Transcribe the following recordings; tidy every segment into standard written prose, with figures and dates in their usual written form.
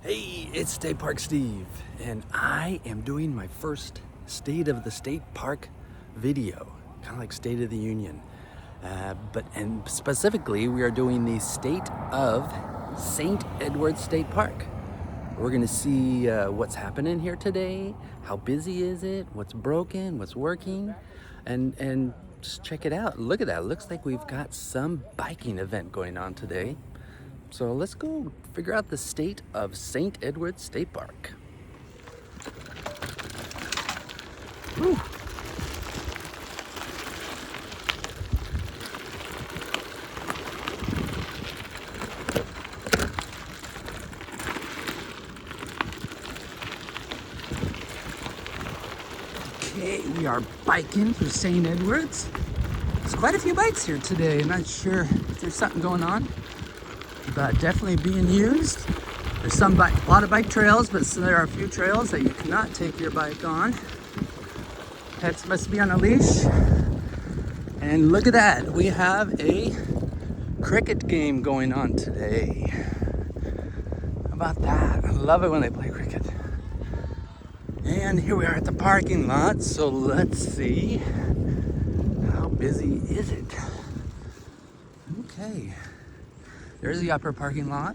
Hey, it's State Park Steve, and I am doing my first State of the State Park video, kind of like State of the Union. And specifically, we are doing the State of St. Edward State Park. We're gonna see what's happening here today, how busy is it, what's broken, what's working, and just check it out. Look at that, looks like we've got some biking event going on today. So let's go figure out the state of St. Edward State Park. Woo. Okay, we are biking through St. Edwards. There's quite a few bikes here today. I'm not sure if there's something going on, but definitely being used. There's a lot of bike trails, but there are a few trails that you cannot take your bike on. Pets must be on a leash. And look at that, we have a cricket game going on today. How about that? I love it when they play cricket. And here we are at the parking lot, so let's see, how busy is it? Okay. There's the upper parking lot.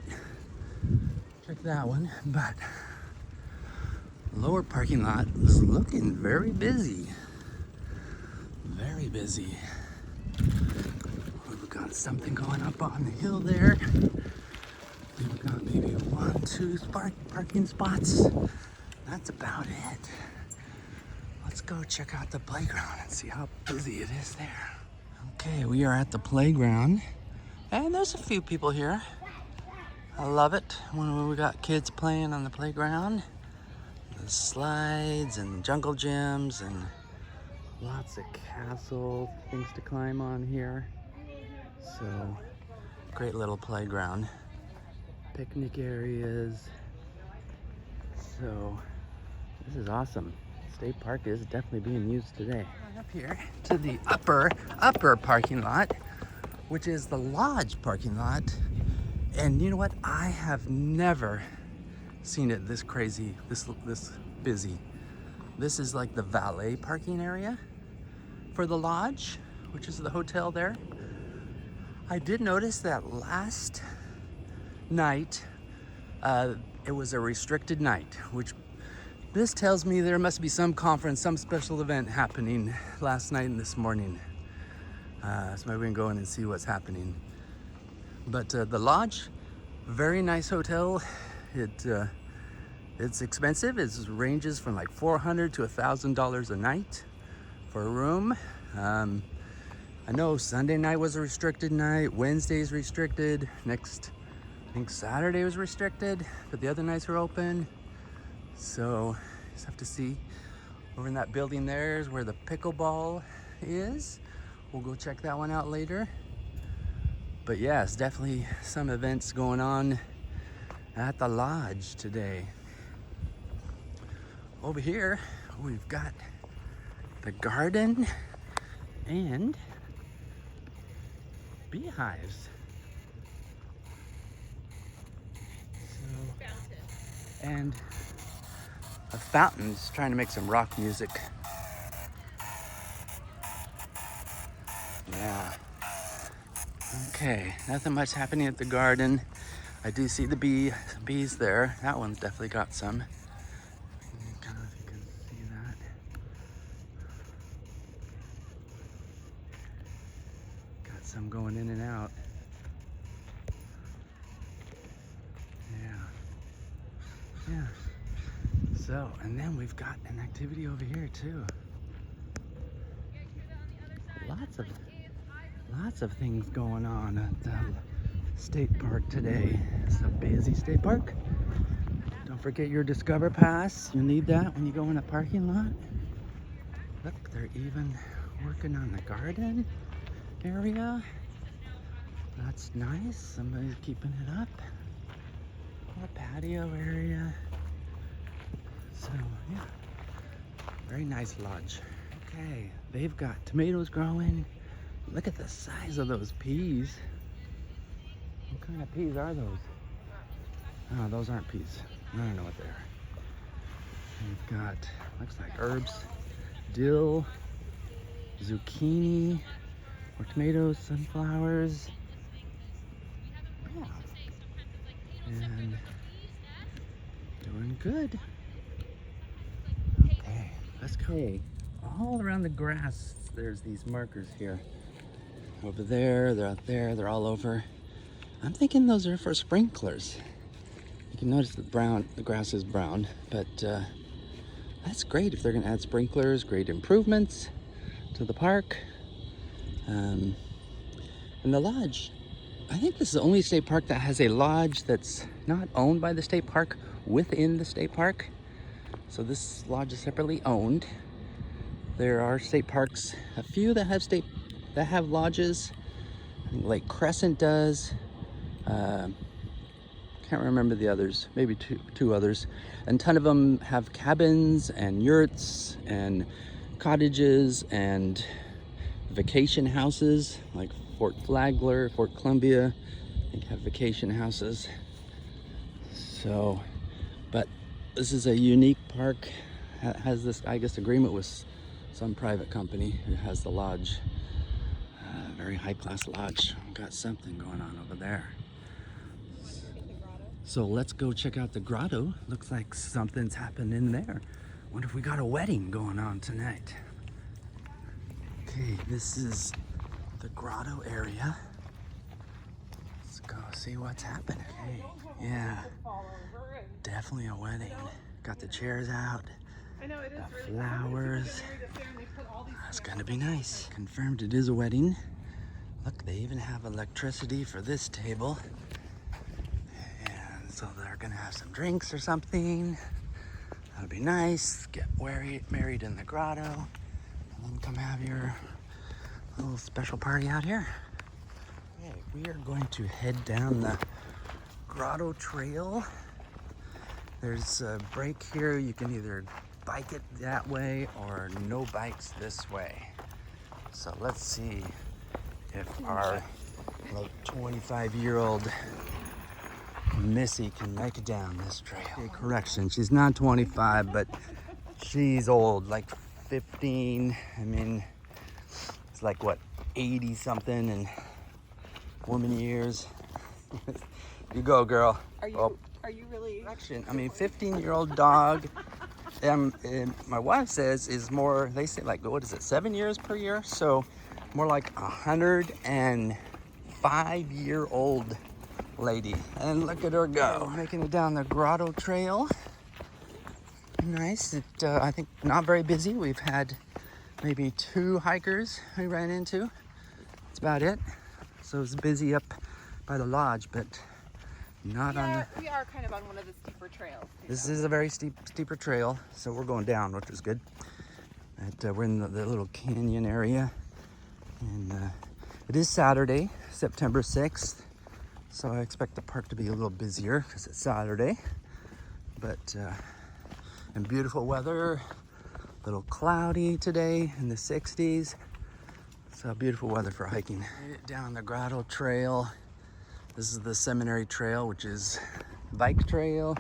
Check that one. But lower parking lot is looking very busy. Very busy. We've got something going up on the hill there. We've got maybe 1, 2 parking spots. That's about it. Let's go check out the playground and see how busy it is there. Okay, we are at the playground. And there's a few people here. I love it when we got kids playing on the playground. The slides and jungle gyms and lots of castle things to climb on here. So, great little playground. Picnic areas. So, this is awesome. State Park is definitely being used today. Up here to the upper parking lot, which is the lodge parking lot. And you know what? I have never seen it this crazy, this busy. This is like the valet parking area for the lodge, which is the hotel there. I did notice that last night, it was a restricted night, which this tells me there must be some conference, some special event happening last night and this morning. So maybe we can go in and see what's happening. But the lodge, very nice hotel. It's expensive. It ranges from like $400 to $1,000 a night for a room. I know Sunday night was a restricted night. Wednesday's restricted. I think Saturday was restricted, but the other nights were open. So just have to see. Over in that building there is where the pickleball is. We'll go check that one out later. But yes, definitely some events going on at the lodge today. Over here, we've got the garden and beehives. And a fountain's trying to make some rock music. Yeah. Okay, nothing much happening at the garden. I do see the bees there. That one's definitely got some. I don't know if you can see that. Got some going in and out. Yeah. So, and then we've got an activity over here too. Lots of things going on at the state park today. It's a busy state park. Don't forget your Discover Pass. You need that when you go in a parking lot. Look, they're even working on the garden area. That's nice. Somebody's keeping it up. A patio area. So, yeah. Very nice lodge. Okay, they've got tomatoes growing. Look at the size of those peas. What kind of peas are those? Oh, those aren't peas. I don't know what they are. We've got, looks like herbs, dill, zucchini, more tomatoes, sunflowers. Yeah. And doing good. Okay, let's go. All around the grass, there's these markers here. Over there, they're out there, they're all over. I'm thinking those are for sprinklers. You can notice the grass is brown, but that's great if they're gonna add sprinklers, great improvements to the park. And the lodge, I think this is the only state park that has a lodge that's not owned by the state park within the state park. So this lodge is separately owned. There are state parks, a few that have lodges. I think Lake Crescent does. Can't remember the others, maybe two others. And a ton of them have cabins and yurts and cottages and vacation houses, like Fort Flagler, Fort Columbia, I think have vacation houses. So, but this is a unique park, has this, I guess, agreement with some private company who has the lodge. Very high-class lodge. Got something going on over there. So let's go check out the grotto. Looks like something's happened in there. Wonder if we got a wedding going on tonight. Okay, this is the grotto area. Let's go see what's happening. Okay, yeah, definitely a wedding. Got the chairs out, got flowers. That's gonna be nice. Confirmed it is a wedding. Look, they even have electricity for this table. And so they're gonna have some drinks or something. That'll be nice. Get married in the grotto. And then come have your little special party out here. Okay, we are going to head down the grotto trail. There's a break here. You can either bike it that way or no bikes this way. So let's see if our 25-year-old Missy can make it down this trail. Okay, correction, she's not 25, but she's old, like 15. I mean, it's like what, 80 something in woman years. You go, girl. Are you really? Correction, I mean, 15-year-old dog. My wife says is more, they say like, what is it, 7 years per year? So more like 105-year-old lady. And look at her go, making it down the grotto trail. Nice. I think not very busy. We've had maybe 2 hikers we ran into. That's about it. So it's busy up by the lodge, but not on the... we are kind of on one of the steeper trails. This is a very steeper trail, so we're going down, which is good. We're in the little canyon area. And it is Saturday, September 6th. So I expect the park to be a little busier because it's Saturday. But, and beautiful weather, a little cloudy today in the 60s. So beautiful weather for hiking. Down the grotto trail. This is the seminary trail, which is bike trail.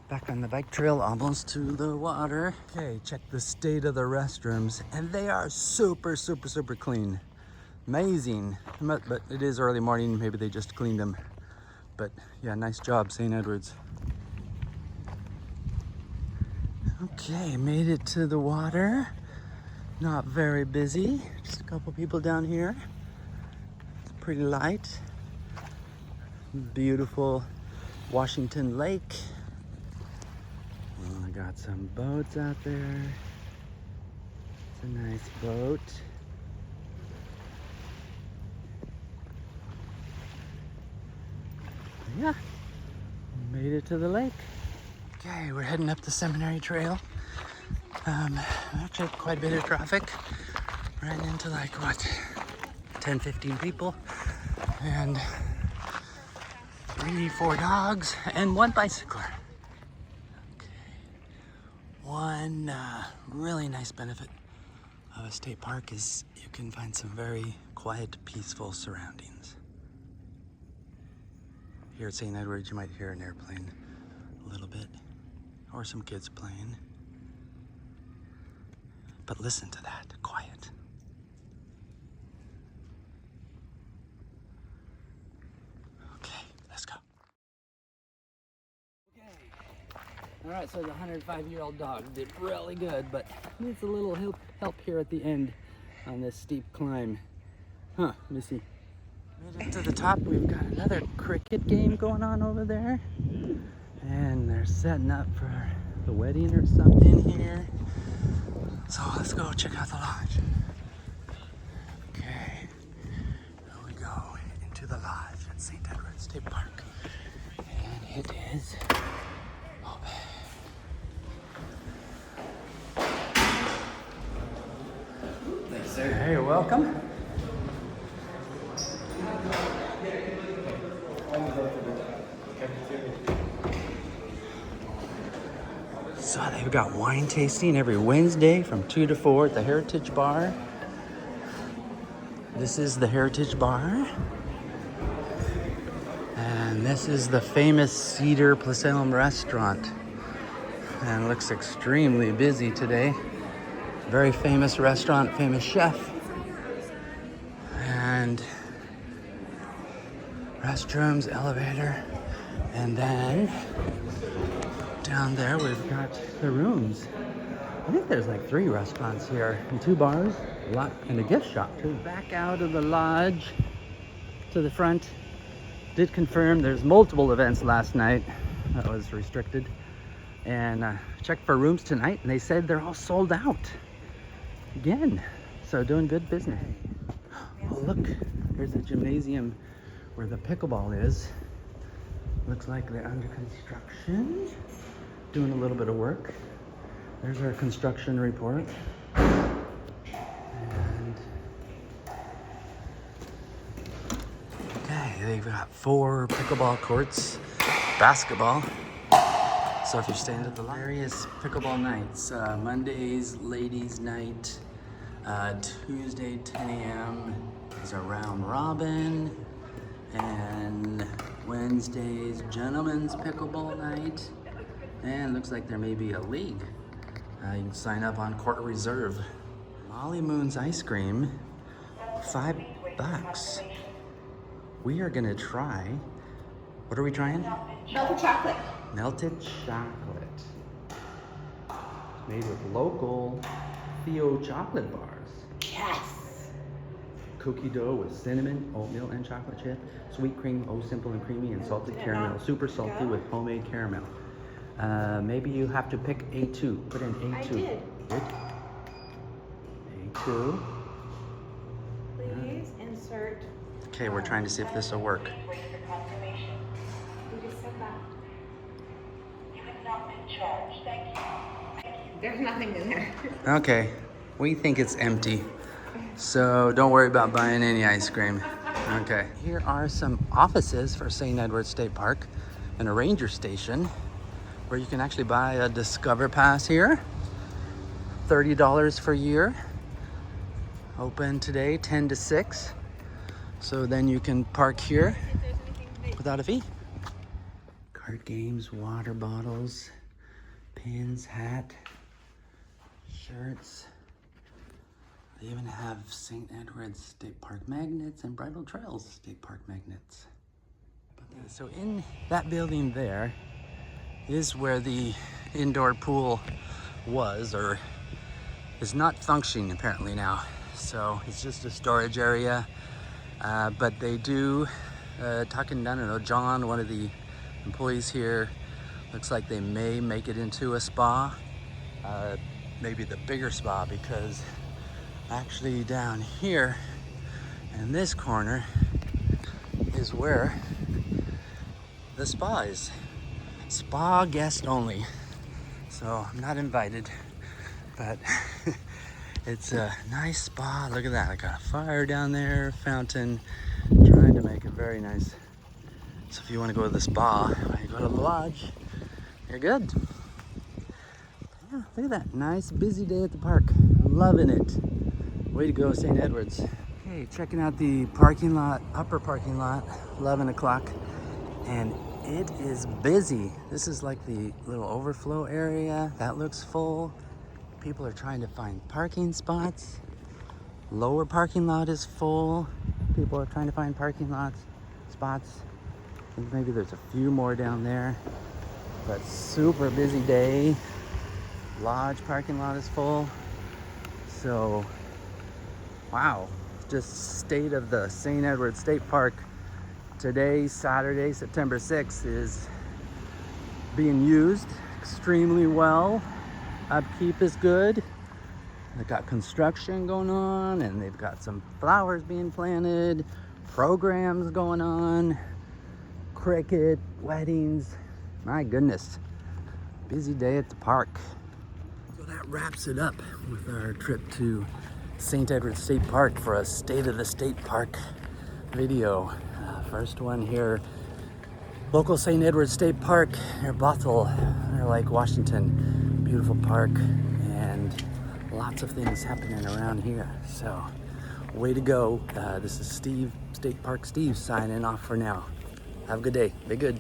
Back on the bike trail, almost to the water. Okay, check the state of the restrooms. And they are super, super, super clean. Amazing. But it is early morning, maybe they just cleaned them. But yeah, nice job, St. Edward's. Okay, made it to the water. Not very busy, just a couple people down here. It's pretty light. Beautiful Washington Lake. I got some boats out there. It's a nice boat. Yeah, made it to the lake. Okay, we're heading up the Seminary Trail. Actually quite a bit of traffic. Ran into like, what, 10, 15 people. And 3, 4 dogs and 1 bicycler. Okay. One really nice benefit of a state park is you can find some very quiet, peaceful surroundings. Here at St. Edward's, you might hear an airplane a little bit, or some kids playing. But listen to that, quiet. Okay, let's go. Okay. All right, so the 105-year-old dog did really good, but needs a little help here at the end on this steep climb. Huh, let me see. Made it to the top. We've got another cricket game going on over there. And they're setting up for the wedding or something here. So let's go check out the lodge. Okay, here we go into the lodge at St. Edward's State Park. And it is open. Thanks, sir. Hey, you're welcome. So they've got wine tasting every Wednesday from 2 to 4 at the Heritage Bar. This is the Heritage Bar. And this is the famous Cedar Placeum restaurant. And it looks extremely busy today. Very famous restaurant, famous chef. And restrooms, elevator, and then down there we've got the rooms. I think there's like 3 restaurants here and 2 bars, a lot, and a gift shop too. Back out of the lodge to the front. Did confirm there's multiple events last night that was restricted, and checked for rooms tonight, and they said they're all sold out again. So doing good business. Oh look, there's a gymnasium where the pickleball is. Looks like they're under construction. Doing a little bit of work. There's our construction report. And okay, they've got 4 pickleball courts, basketball. So if you're staying at the various pickleball nights, Mondays, ladies' night, Tuesday 10 a.m. is a round robin, and Wednesdays, gentlemen's pickleball night. And looks like there may be a league. You can sign up on Court Reserve. Molly Moon's ice cream, $5. We are gonna try, what are we trying? Melted chocolate. Melted chocolate. Made with local Theo chocolate bars. Yes. Cookie dough with cinnamon, oatmeal, and chocolate chip. Sweet cream, oh simple and creamy, and salted caramel. Super salty with homemade caramel. Maybe you have to pick A2. Put in A2. I did. Good. A2. Please insert. Okay, we're trying to see if this will work. You just said that. You have not been charged. Thank you. There's nothing in there. Okay, we think it's empty. So don't worry about buying any ice cream. Okay. Here are some offices for St. Edward's State Park and a ranger station, where you can actually buy a Discover Pass here. $30 for a year. Open today, 10 to 6. So then you can park here without a fee. Card games, water bottles, pins, hat, shirts. They even have St. Edward's State Park magnets and Bridle Trails State Park magnets. So in that building there is where the indoor pool was, or is not functioning apparently now. So it's just a storage area, but they do, talking, I don't know, John, one of the employees here, looks like they may make it into a spa, maybe the bigger spa, because actually down here in this corner is where the spa is. Spa guest only. So I'm not invited, but it's a nice spa. Look at that. I got a fire down there, fountain, trying to make it very nice. So if you want to go to the spa, when you go to the lodge, you're good. Yeah, look at that. Nice busy day at the park. Loving it. Way to go, St. Edward's. Okay, checking out the parking lot, upper parking lot, 11 o'clock. and it is busy. This is like the little overflow area. That looks full. People are trying to find parking spots. Lower parking lot is full. People are trying to find parking spots. I think maybe there's a few more down there, but super busy day. Lodge parking lot is full. So, wow, just state of the St. Edward State Park today, Saturday, September 6th, is being used extremely well. Upkeep is good. They've got construction going on, and they've got some flowers being planted, programs going on, cricket, weddings. My goodness, busy day at the park. So that wraps it up with our trip to St. Edward State Park for a State of the State Park video. First one here, local St. Edward State Park near Bothell, near Lake Washington. Beautiful park, and lots of things happening around here. So, way to go. This is Steve, State Park Steve, signing off for now. Have a good day. Be good.